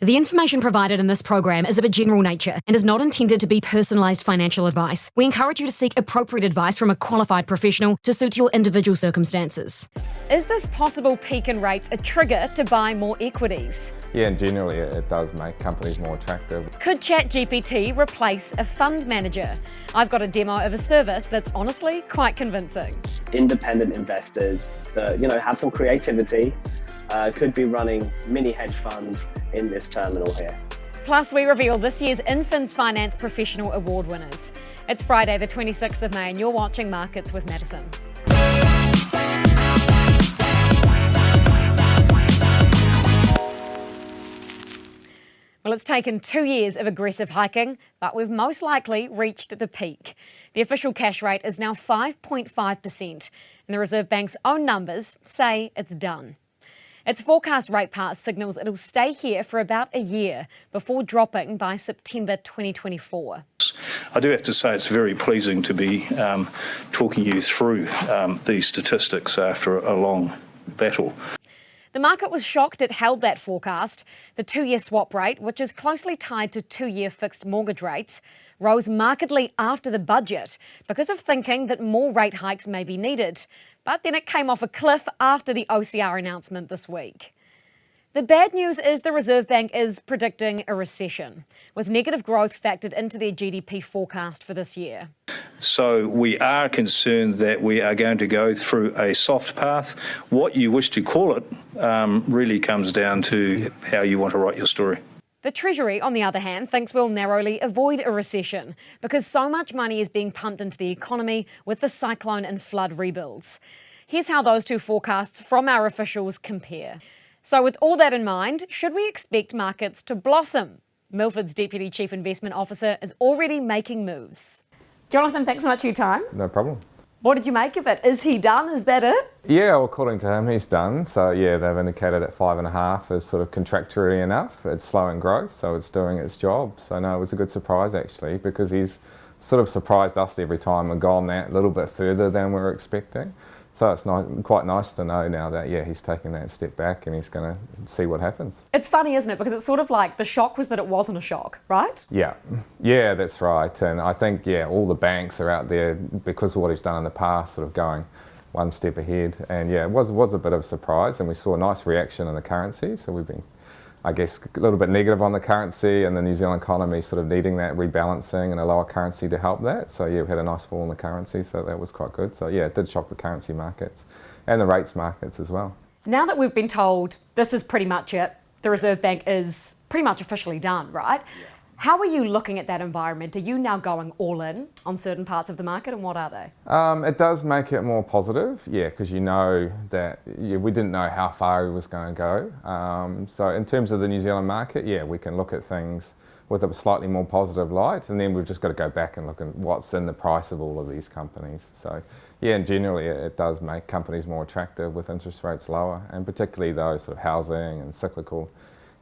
The information provided in this program is of a general nature and is not intended to be personalised financial advice. We encourage you to seek appropriate advice from a qualified professional to suit your individual circumstances. Is this possible peak in rates a trigger to buy more equities? Yeah, and generally it does make companies more attractive. Could ChatGPT replace a fund manager? I've got a demo of a service that's honestly quite convincing. Independent investors that have some creativity could be running mini hedge funds in this terminal here. Plus, we reveal this year's Infins Finance Professional Award winners. It's Friday the 26th of May and you're watching Markets with Madison. Well, it's taken 2 years of aggressive hiking, but we've most likely reached the peak. The official cash rate is now 5.5%, and the Reserve Bank's own numbers say it's done. Its forecast rate path signals it'll stay here for about a year before dropping by September 2024. I do have to say it's very pleasing to be talking you through these statistics after a long battle. The market was shocked it held that forecast. The 2-year swap rate, which is closely tied to 2-year fixed mortgage rates, rose markedly after the budget because of thinking that more rate hikes may be needed. But then it came off a cliff after the OCR announcement this week. The bad news is the Reserve Bank is predicting a recession, with negative growth factored into their GDP forecast for this year. So we are concerned that we are going to go through a soft path. What you wish to call it really comes down to how you want to write your story. The Treasury, on the other hand, thinks we'll narrowly avoid a recession because so much money is being pumped into the economy with the cyclone and flood rebuilds. Here's how those two forecasts from our officials compare. So with all that in mind, should we expect markets to blossom? Milford's Deputy Chief Investment Officer is already making moves. Jonathan, thanks so much for your time. No problem. What did you make of it? Is he done? Is that it? Yeah, well, according to him, he's done. So yeah, they've indicated at 5.5 is sort of contractually enough. It's slowing growth, so it's doing its job. So no, it was a good surprise actually, because he's sort of surprised us every time and gone that little bit further than we were expecting. So it's quite nice to know now that, yeah, he's taking that step back and he's going to see what happens. It's funny, isn't it? Because it's sort of like the shock was that it wasn't a shock, right? Yeah, that's right. And I think, yeah, all the banks are out there because of what he's done in the past, sort of going one step ahead. And yeah, it was a bit of a surprise, and we saw a nice reaction in the currency. So we've been, I guess, a little bit negative on the currency, and the New Zealand economy sort of needing that rebalancing and a lower currency to help that. So yeah, we had a nice fall in the currency, so that was quite good. So yeah, it did shock the currency markets and the rates markets as well. Now that we've been told this is pretty much it, the Reserve Bank is pretty much officially done, right? Yeah. How are you looking at that environment? Are you now going all in on certain parts of the market, and what are they? It does make it more positive, yeah, because you know that we didn't know how far he was going to go. So in terms of the New Zealand market, yeah, we can look at things with a slightly more positive light, and then we've just got to go back and look at what's in the price of all of these companies. So yeah, and generally it does make companies more attractive with interest rates lower, and particularly those sort of housing and cyclical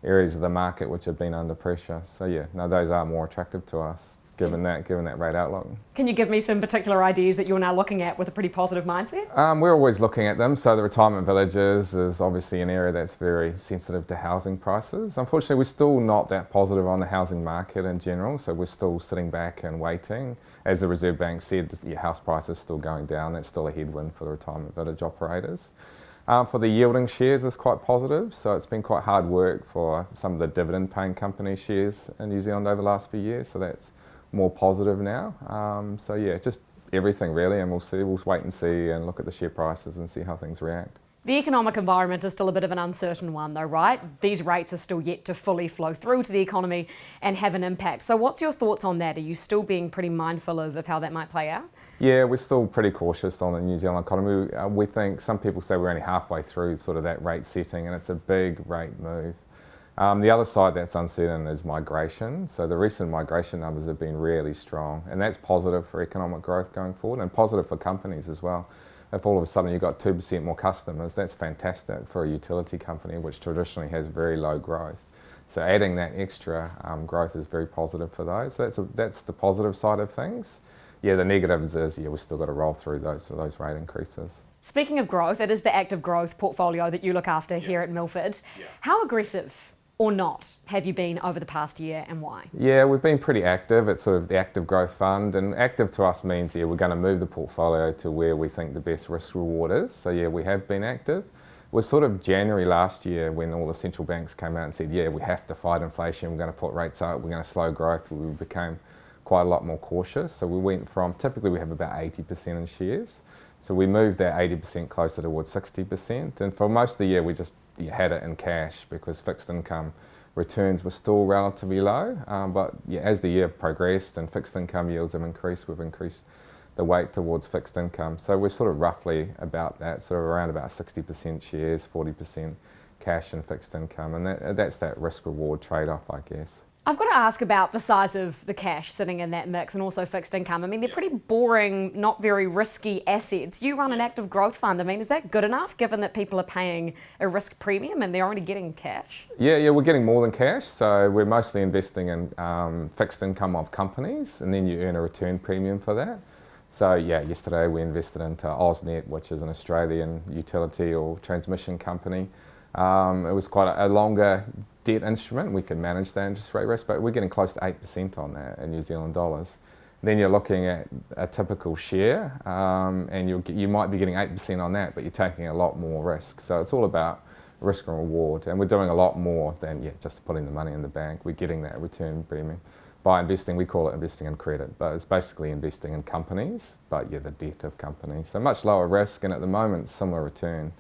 areas of the market which have been under pressure. So yeah, no, those are more attractive to us given that rate outlook. Can you give me some particular ideas that you're now looking at with a pretty positive mindset? We're always looking at them. So the retirement villages is obviously an area that's very sensitive to housing prices. Unfortunately, we're still not that positive on the housing market in general, so we're still sitting back and waiting. As the Reserve Bank said, house prices still going down. That's still a headwind for the retirement village operators. For the yielding shares is quite positive, so it's been quite hard work for some of the dividend-paying company shares in New Zealand over the last few years, so that's more positive now. So yeah, just everything really, and we'll wait and see and look at the share prices and see how things react. The economic environment is still a bit of an uncertain one though, right? These rates are still yet to fully flow through to the economy and have an impact. So what's your thoughts on that? Are you still being pretty mindful of how that might play out? Yeah, we're still pretty cautious on the New Zealand economy. We think, some people say we're only halfway through sort of that rate setting, and it's a big rate move. The other side that's uncertain is migration. So the recent migration numbers have been really strong, and that's positive for economic growth going forward and positive for companies as well. If all of a sudden you've got 2% more customers, that's fantastic for a utility company which traditionally has very low growth. So adding that extra growth is very positive for those. So that's the positive side of things. Yeah, the negatives is, yeah, we've still got to roll through those rate increases. Speaking of growth, it is the active growth portfolio that you look after here at Milford. Yeah. How aggressive or not have you been over the past year, and why? Yeah, we've been pretty active. It's sort of the active growth fund, and active to us means, we're going to move the portfolio to where we think the best risk reward is. So we have been active. It was sort of January last year when all the central banks came out and said, we have to fight inflation, we're going to put rates up, we're going to slow growth. We became quite a lot more cautious. So we went from, typically we have about 80% in shares. So we moved that 80% closer towards 60%. And for most of the year, we just had it in cash because fixed income returns were still relatively low. But as the year progressed and fixed income yields have increased, we've increased the weight towards fixed income. So we're sort of roughly about that, sort of around about 60% shares, 40% cash and fixed income. And that's that risk reward trade-off, I guess. I've got to ask about the size of the cash sitting in that mix and also fixed income. I mean, they're pretty boring, not very risky assets. You run an active growth fund. I mean, is that good enough given that people are paying a risk premium and they're already getting cash? Yeah, we're getting more than cash. So we're mostly investing in fixed income of companies, and then you earn a return premium for that. So yesterday we invested into AusNet, which is an Australian utility or transmission company. It was quite a longer debt instrument. We can manage the interest rate risk, but we're getting close to 8% on that in New Zealand dollars. Then you're looking at a typical share, and you might be getting 8% on that, but you're taking a lot more risk. So it's all about risk and reward, and we're doing a lot more than just putting the money in the bank. We're getting that return premium by investing. We call it investing in credit, but it's basically investing in companies, but the debt of companies. So much lower risk, and at the moment similar return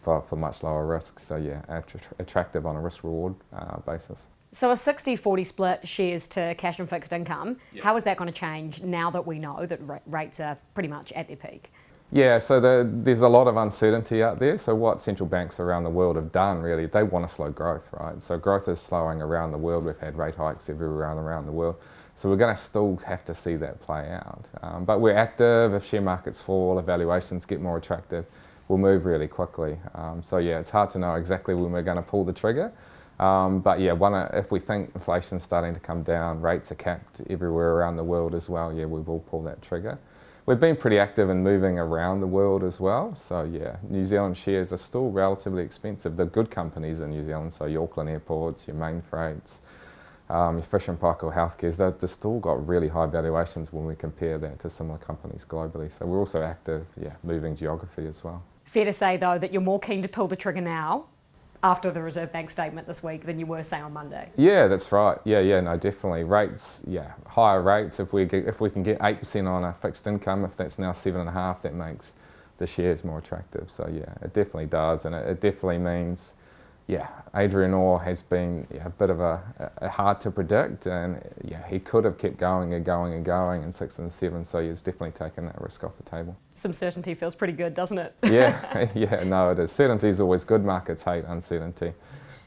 for much lower risk. So attractive on a risk reward basis. So a 60-40 split shares to cash and fixed income, how is that going to change now that we know that rates are pretty much at their peak? Yeah, so there's a lot of uncertainty out there. So what central banks around the world have done, really, they want to slow growth, right? So growth is slowing around the world. We've had rate hikes everywhere around the world. So we're going to still have to see that play out. But we're active. If share markets fall, if valuations get more attractive, we'll move really quickly. So it's hard to know exactly when we're going to pull the trigger. But if we think inflation's starting to come down, rates are capped everywhere around the world as well, we will pull that trigger. We've been pretty active in moving around the world as well. So New Zealand shares are still relatively expensive. The good companies in New Zealand, so your Auckland airports, your main freights, your Fish and Paykel Healthcare, they've still got really high valuations when we compare that to similar companies globally. So we're also active, moving geography as well. Fair to say, though, that you're more keen to pull the trigger now after the Reserve Bank statement this week than you were, say, on Monday? Yeah, that's right. No, definitely. Rates, higher rates. If we can get 8% on a fixed income, if that's now 7.5%, that makes the shares more attractive. So it definitely does, and it definitely means, Adrian Orr has been a bit of a hard to predict, and he could have kept going and going and going in 6 and 7. So he's definitely taken that risk off the table. Some certainty feels pretty good, doesn't it? No, it is. Certainty is always good. Markets hate uncertainty.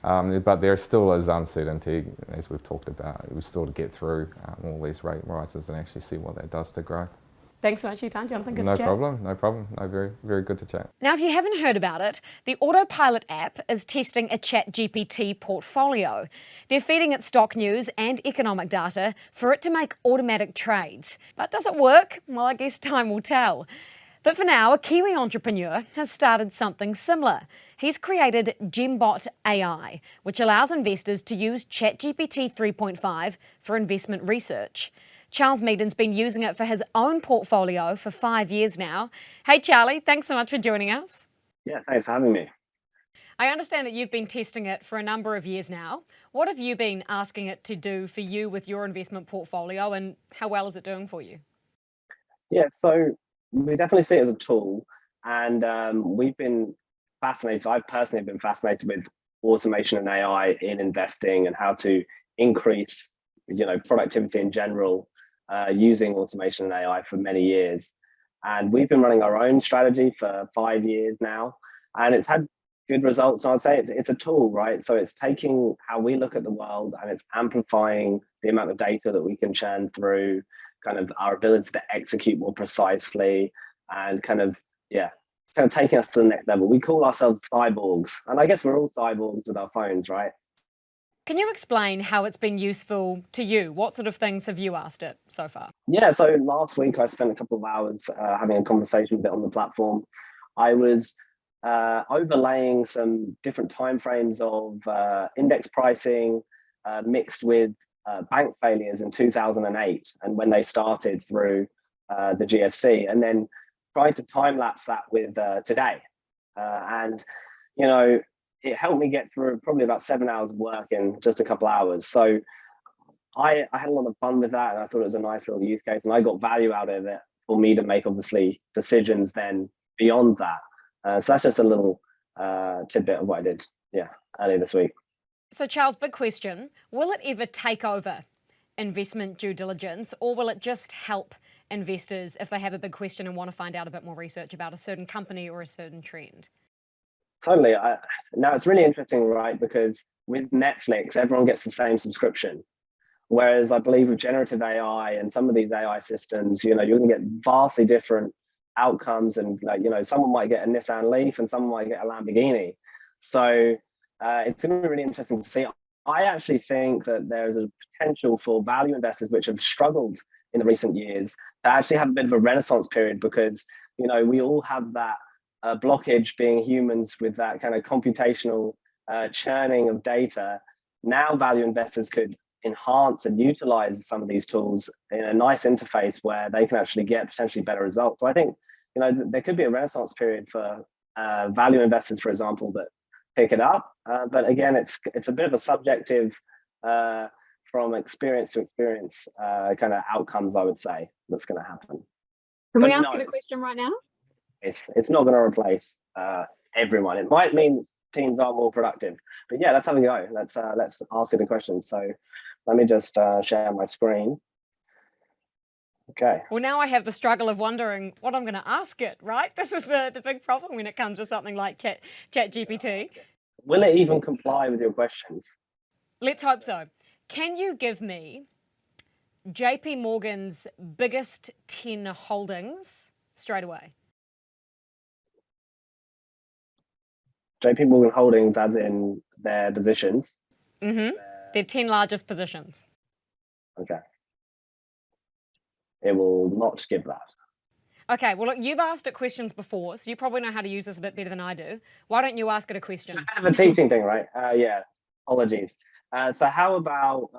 But there still is uncertainty, as we've talked about. We still to get through all these rate rises and actually see what that does to growth. Thanks so much for your time, Jonathan. Good to chat. No problem. No, very, very good to chat. Now, if you haven't heard about it, the Autopilot app is testing a ChatGPT portfolio. They're feeding it stock news and economic data for it to make automatic trades. But does it work? Well, I guess time will tell. But for now, a Kiwi entrepreneur has started something similar. He's created Gembot AI, which allows investors to use ChatGPT 3.5 for investment research. Charles Meaden's been using it for his own portfolio for 5 years now. Hey, Charlie, thanks so much for joining us. Yeah, thanks for having me. I understand that you've been testing it for a number of years now. What have you been asking it to do for you with your investment portfolio, and how well is it doing for you? Yeah, so we definitely see it as a tool, and we've been fascinated. So I've personally been fascinated with automation and AI in investing and how to increase, productivity in general, using automation and AI for many years. And we've been running our own strategy for 5 years now, and it's had good results. I would say it's a tool, right? So it's taking how we look at the world and it's amplifying the amount of data that we can churn through, kind of our ability to execute more precisely, and kind of taking us to the next level. We call ourselves cyborgs, and I guess we're all cyborgs with our phones, right? Can you explain how it's been useful to you? What sort of things have you asked it so far? Yeah, so last week I spent a couple of hours having a conversation with it on the platform. I was overlaying some different timeframes of index pricing mixed with bank failures in 2008 and when they started through the GFC, and then trying to time lapse that with today. And, you know, it helped me get through probably about 7 hours of work in just a couple hours. So I had a lot of fun with that, and I thought it was a nice little use case, and I got value out of it for me to make obviously decisions then beyond that. So that's just a little tidbit of what I did, earlier this week. So Charles, big question. Will it ever take over investment due diligence, or will it just help investors if they have a big question and want to find out a bit more research about a certain company or a certain trend? Totally. Now it's really interesting, right? Because with Netflix, everyone gets the same subscription. Whereas I believe with generative AI and some of these AI systems, you know, you're going to get vastly different outcomes. And like, you know, someone might get a Nissan Leaf and someone might get a Lamborghini. So it's going to be really interesting to see. I actually think that there's a potential for value investors which have struggled in the recent years to actually have a bit of a renaissance period, because, you know, we all have that blockage being humans with that kind of computational churning of data. Now value investors could enhance and utilize some of these tools in a nice interface where they can actually get potentially better results. So I think, you know, there could be a renaissance period for value investors, for example, that pick it up. But again, it's a bit of a subjective from experience to experience kind of outcomes, I would say, that's going to happen. Can we ask it a question right now? It's not going to replace everyone. It might mean teams are more productive, but yeah, let's have a go. Let's ask it a question. So let me just share my screen. Okay. Well, now I have the struggle of wondering what I'm going to ask it, right? This is the big problem when it comes to something like ChatGPT. Will it even comply with your questions? Let's hope so. Can you give me JP Morgan's biggest 10 holdings straight away? JP Morgan Holdings, as in their positions? Mm-hmm. Their 10 largest positions. Okay. It will not give that. Okay, well, look, you've asked it questions before, so you probably know how to use this a bit better than I do. Why don't you ask it a question? It's a bit of a teaching thing, right? Yeah, apologies. So how about,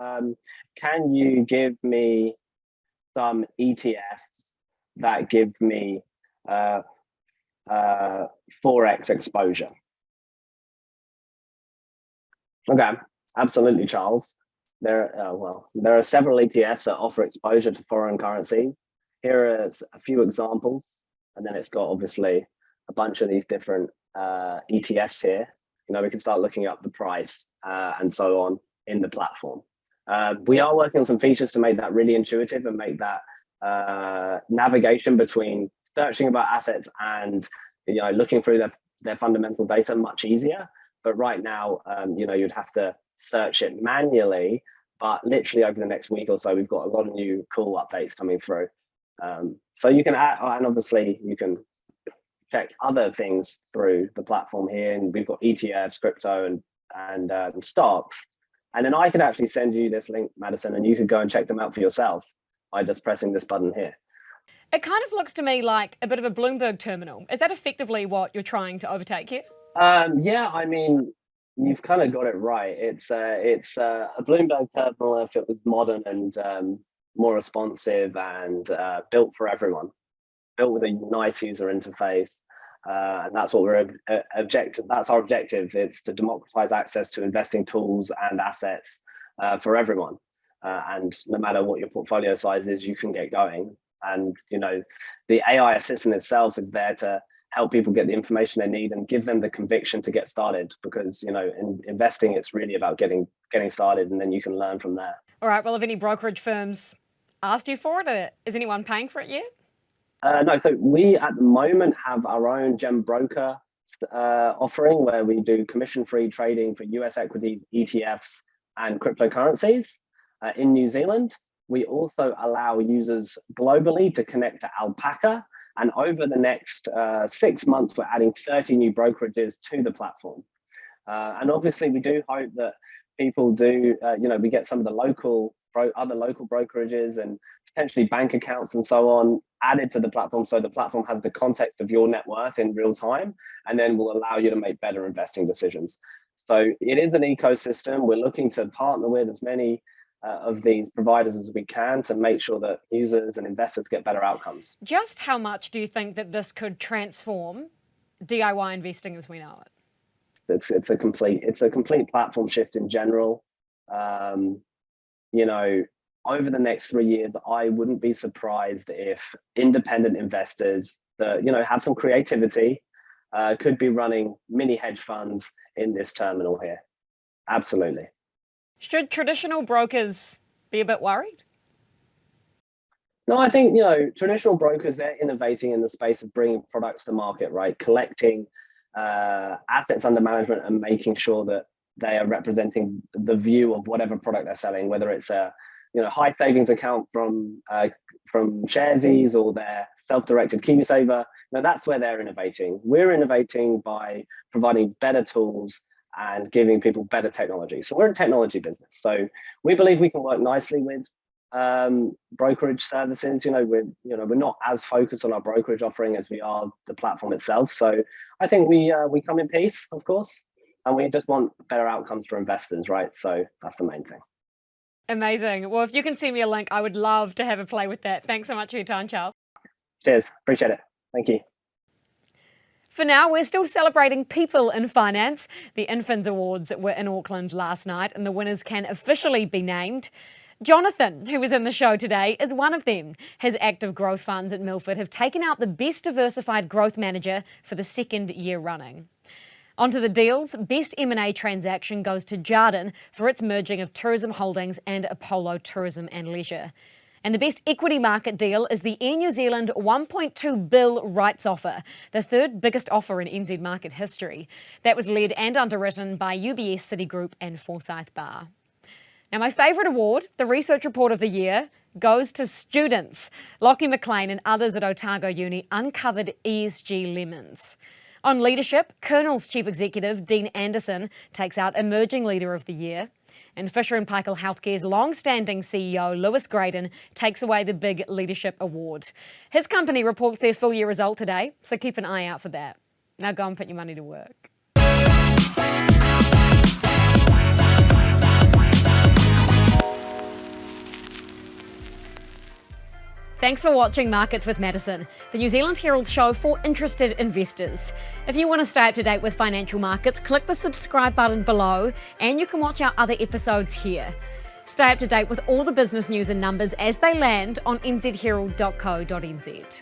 can you give me some ETFs that give me Forex exposure? Okay, absolutely, Charles. There are several ETFs that offer exposure to foreign currencies. Here are a few examples, and then it's got obviously a bunch of these different ETFs here. You know, we can start looking up the price and so on in the platform. We are working on some features to make that really intuitive and make that navigation between searching about assets and, you know, looking through their fundamental data much easier. But right now, you know, you'd have to search it manually, but literally over the next week or so, we've got a lot of new cool updates coming through. So you can add, and obviously you can check other things through the platform here. And we've got ETFs, crypto, and stocks. And then I could actually send you this link, Madison, and you could go and check them out for yourself by just pressing this button here. It kind of looks to me like a bit of a Bloomberg terminal. Is that effectively what you're trying to overtake here? Yeah, I mean, you've kind of got it right. It's a Bloomberg terminal if it was modern and more responsive and built for everyone, built with a nice user interface, and that's what we're That's our objective. It's to democratize access to investing tools and assets for everyone, and no matter what your portfolio size is, you can get going. And you know, the AI assistant itself is there to help people get the information they need and give them the conviction to get started, because, you know, in investing, it's really about getting started, and then you can learn from there. All right, well, have any brokerage firms asked you for it? Is anyone paying for it yet? No, so we at the moment have our own Gem Broker offering where we do commission-free trading for US equity, ETFs, and cryptocurrencies in New Zealand. We also allow users globally to connect to Alpaca. And over the next 6 months, we're adding 30 new brokerages to the platform. And obviously, we do hope that people do, you know, we get some of the local other local brokerages and potentially bank accounts and so on added to the platform, so the platform has the context of your net worth in real time, and then will allow you to make better investing decisions. So it is an ecosystem. We're looking to partner with as many of these providers as we can to make sure that users and investors get better outcomes. Just how much do you think that this could transform DIY investing as we know it? It's a complete platform shift in general. You know, over the next 3 years, I wouldn't be surprised if independent investors that, you know, have some creativity could be running mini hedge funds in this terminal here. Absolutely. Should traditional brokers be a bit worried? No, I think, you know, traditional brokers, they're innovating in the space of bringing products to market, right? Collecting assets under management and making sure that they are representing the view of whatever product they're selling, whether it's a, you know, high savings account from Sharesies or their self-directed KiwiSaver. Now that's where they're innovating. We're innovating by providing better tools and giving people better technology. So we're a technology business. So we believe we can work nicely with brokerage services. We're not as focused on our brokerage offering as we are the platform itself. So I think we come in peace, of course, and we just want better outcomes for investors, right? So that's the main thing. Amazing. Well, if you can send me a link, I would love to have a play with that. Thanks so much for your time, Charles. Cheers. Appreciate it. Thank you. For now, we're still celebrating people in finance. The Infins Awards were in Auckland last night, and the winners can officially be named. Jonathan, who was in the show today, is one of them. His active growth funds at Milford have taken out the Best Diversified Growth Manager for the second year running. Onto the deals. Best M&A transaction goes to Jarden for its merging of Tourism Holdings and Apollo Tourism and Leisure. And the best equity market deal is the Air New Zealand 1.2 bill rights offer, the third biggest offer in NZ market history. That was led and underwritten by UBS, Citigroup and Forsyth Barr. Now, my favourite award, the Research Report of the Year, goes to students. Lockie McLean and others at Otago Uni uncovered ESG lemons. On leadership, Colonel's Chief Executive, Dean Anderson, takes out Emerging Leader of the Year. And Fisher & Paykel Healthcare's long-standing CEO, Lewis Graydon, takes away the Big Leadership Award. His company reports their full-year result today, so keep an eye out for that. Now go and put your money to work. Thanks for watching Markets with Madison, the New Zealand Herald show for interested investors. If you want to stay up to date with financial markets, click the subscribe button below and you can watch our other episodes here. Stay up to date with all the business news and numbers as they land on nzherald.co.nz.